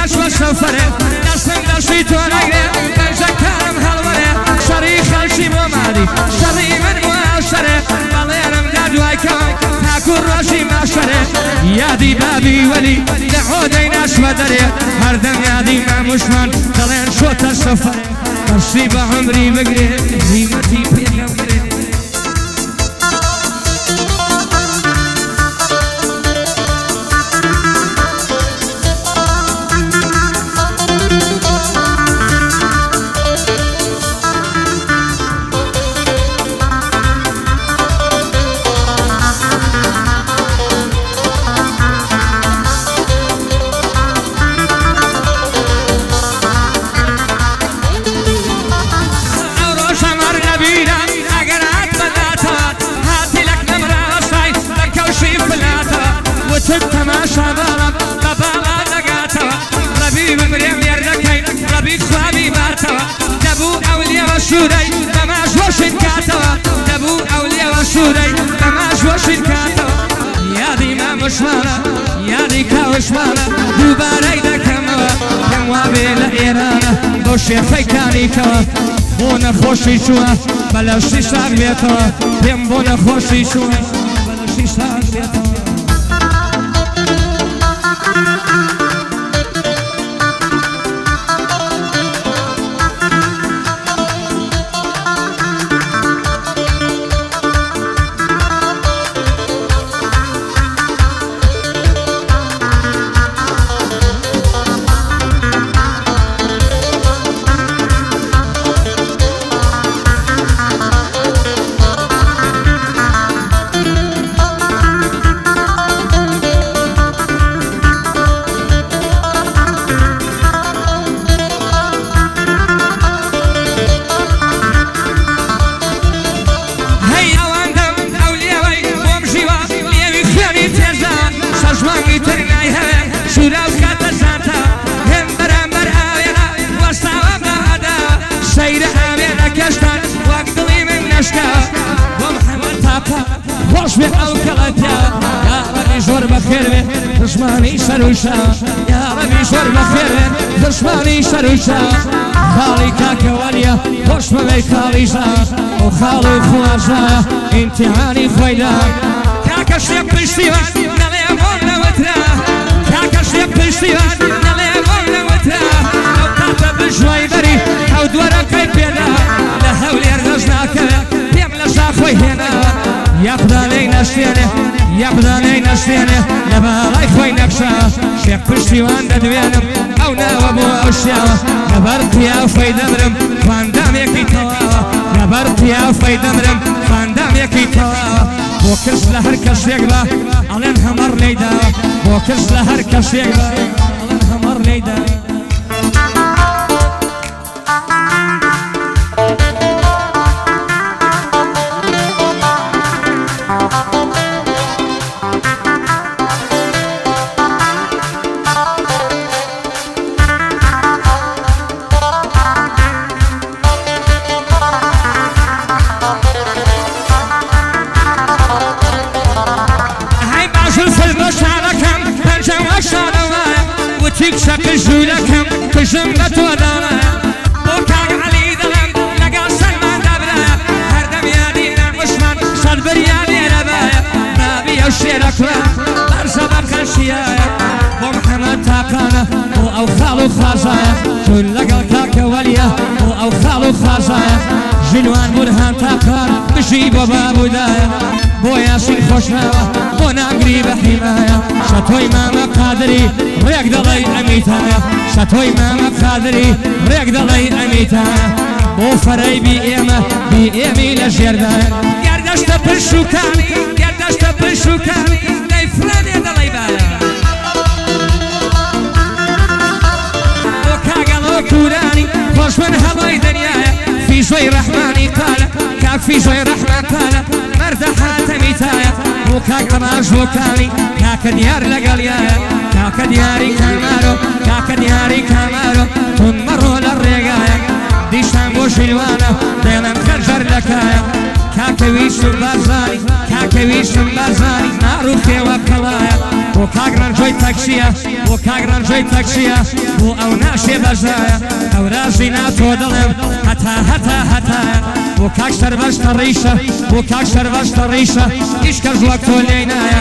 دنیاش و سفره دستم دستی تو نگره بجکارم هلوره شری خلشی ممادی شری من معاشره بلارم دادوای کم تاکور راشی معاشره یادی بابی ولی دعودی نشودره هر دم یادی ممشمن دلین شوت سفره برسی با عمری بگره زیمتی پیغمبره تماشا بالم بابا لقاتوا ربي بمريم يردكين ربي خوابي باتوا دبو أولياء وشوري تماش وشركاتوا دبو أولياء وشوري تماش وشركاتوا يا دي ما مشمالة يا دي كاوشمالة دوباري دكموا كم وابل إيرانا بوشي خيكاني كوا بونا خوشي شوا بلاشي شاق بيتوا بيم بونا خوشي شوا بلاشي شاق بيتوا خوش به اوکلاتیا یا ربی جور بخیر دشمنی سروشا یا ربی جور بخیر دشمنی سروشا خالی کاکوالیا خوش به خالیزا و خالو خوازا امتحانی خویدا کاکش یک پشتیوان نلیمون نوترا کاکش یک پشتیوان نلیمون نوترا او تاتا بجوی بری او دورکی پیدا لحولی ارگزناکه پیم لشا خوی هینا يقدرني نشتينه يقدرني نشتينه لبالاي خوي نقشا شيخ پشتیوان ددوینم او ناوابو اوشیا نبرتیا فیدمرم فاندام یکی توا نبرتیا فیدمرم فاندام یکی توا بوکش لهر کس یکلا علن همر لیدا بوکش لهر کس یکلا علن همر لیدا شق جولكم كجم بتودانا بوكاق علي دلم لقى سلمان دبلا هردم يادينا مشمن صد برياني لبايا نابي وشيرك برزبك الشيايا ومحمد تاقانا او خالو خازايا جول لقى الكاكواليا او خالو خازايا جلوان برهان تاقان بجيب وبابو دايا بو ياسين خوشناوة بو ناقري بحماية شتوي ماما قادري ريق دلي أميتايا شتوي ماما قادري ريق دلي أميتايا بو فري بي إيمي لجيردايا گردشت بشوكاني گردشت بشوكاني دي فراني دلي بايا بو كاقلو كوراني خوش من هواي دنيايا في جوي رحماني قال كاك في جوي رحمن قال مرد حاتمي تايا وكاك تماش وكاني كاك ديار لقليايا كاك دياري كامارو كاك دياري كامارو تنمرو للرقايا ديشان بوشلوانا دينا مخرجر لكايا كاك ويشتم بازاني كاك ويشتم بازاني معروفي وكلايا کاگران جۆی تەکشیە بۆ کاگران جۆی تەکشیە بۆ ئەو ناشێ بەژایە ئەو ڕاژی ناتۆ دڵم هەتا هەتا هەتایە بۆ کاک شەربەشتە ڕیشە بۆ کاک شەربەشتە ڕیشە هیچ کەس وەک تۆ لێی نایە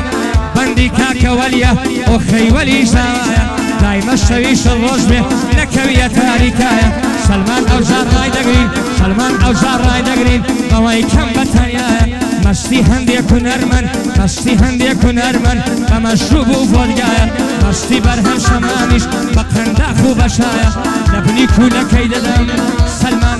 بەندی کاکە وەلیە بۆ خەیوەلی زاوایە دایمە شەویشە ڕۆژ بێ نەکەویە تاریکایە سەلمان ئەو جار ڕای دەگرین سەلمان ئەو جار ڕای دەگرین بەوەی کەم بەتەنیایە مەستی هەندێک و نەرمەن مەستی هەندێک و نەرمەن بە مەشروب و ڤۆدگایە مەستی بەرهەم شەمانیش بە قەنداق و بەشایە لە بنی کوولەکەی دەدەم سەلمان